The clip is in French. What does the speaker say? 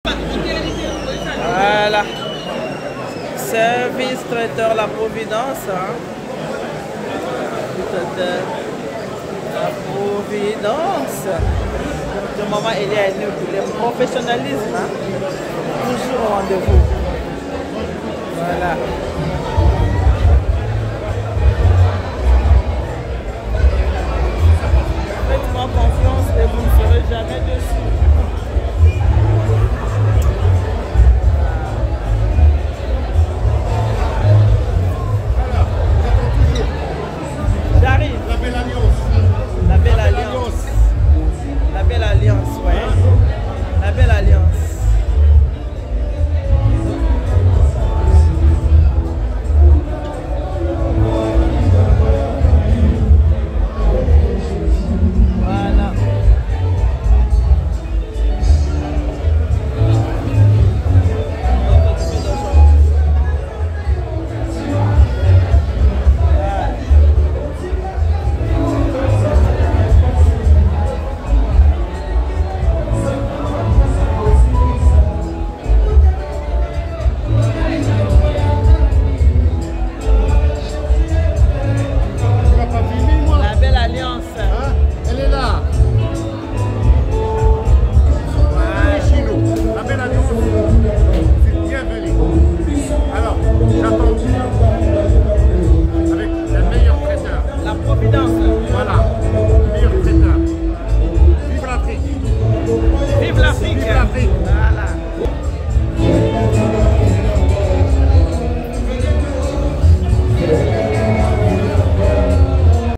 Voilà. Service traiteur La Providence. Hein. Traiteur La Providence. De maman Elia est venue pour le professionnalisme. Hein. Toujours au rendez-vous. Voilà. Faites-moi confiance et vous ne serez jamais déçus.